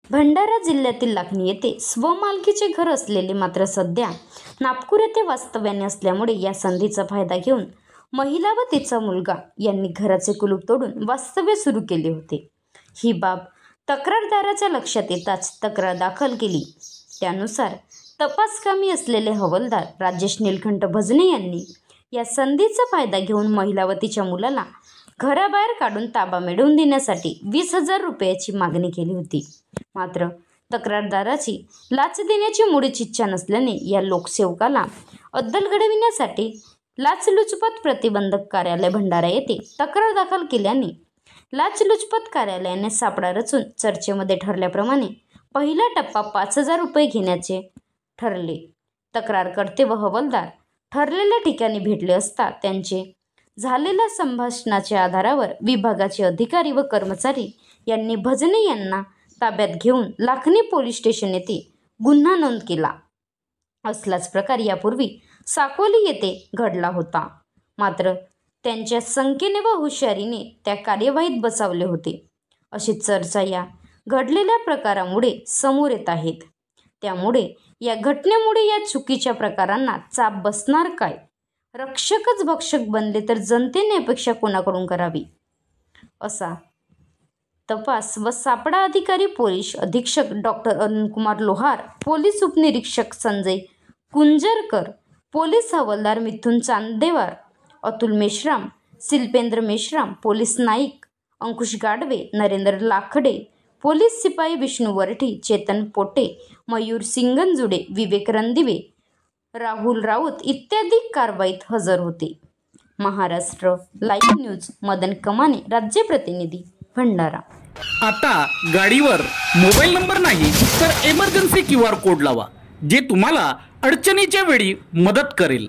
भंडारा जिल्ह्यातील लाखनी येथे स्वमालकीचे घर असलेले मात्र सध्या नागपूर येथे वास्तव्याने असल्यामुळे या संधीचा फायदा घेऊन महिला व तिचा मुलगा यांनी घराचे कुलूप तोडून वास्तव्य सुरू केले होते। ही बाब तक्रारदाराच्या लक्षात येताच तक्रार दाखल केली। त्यानुसार तपासकामी असलेले हवालदार राजेश नीलकंठ भजने यांनी या संधीचा फायदा घेऊन महिला व तिच्या मुलाला घराबाहेर काढून ताबा मिळवून देण्यासाठी 20,000 रुपयाची मागणी केली होती। मात्र तक्रारदाराची लाच देण्याची मुळीच इच्छा नसल्याने या लोकसेवकाला अद्दल घडविण्यासाठी लाचलुचपत प्रतिबंधक कार्यालय भंडारा येथे तक्रार दाखल केल्याने लाचलुचपत कार्यालयाने सापळा रचून चर्चेमध्ये ठरल्याप्रमाणे पहिला टप्पा 5,000 रुपये घेण्याचे ठरले। तक्रारकर्ते व हवालदार ठरलेल्या ठिकाणी भेटले असता त्यांचे झालेल्या संभाषणाच्या आधारावर विभागाचे अधिकारी व कर्मचारी यांनी भजने यांना ताब्यात घेऊन लाखनी पोलीस स्टेशन येथे गुन्हा नोंद केला। असलाच प्रकार यापूर्वी साकोली येथे घडला होता, मात्र त्यांच्या संख्येने व हुशारीने त्या कार्यवाहीत बचावले होते, अशी चर्चा या घडलेल्या प्रकारामुळे समोर येत आहेत। त्यामुळे या घटनेमुळे या चुकीच्या प्रकारांना चाप बसणार काय? रक्षकच भक्षक बनले तर जनतेने अपेक्षा कोणाकडून करावी? असा तपास व सापळा अधिकारी पोलीस अधीक्षक डॉक्टर अरुणकुमार लोहार, पोलीस उपनिरीक्षक संजय कुंजरकर, पोलीस हवालदार मिथुन चांदेवार, अतुल मेश्राम, शिल्पेंद्र मेश्राम, पोलीस नाईक अंकुश गाडवे, नरेंद्र लाखडे, पोलीस सिपाई विष्णू वरठी, चेतन पोटे, मयूर सिंगनजुडे, विवेक रणदिवे, राहुल राऊत इत्यादी कारवाईत हजर होते। महाराष्ट्र लाईव्ह न्यूज मदन कमाने, राज्य प्रतिनिधी, भंडारा। आता गाडीवर मोबाईल नंबर नाही तर इमर्जन्सी QR कोड लावा, जे तुम्हाला अडचणीच्या वेळी मदत करेल।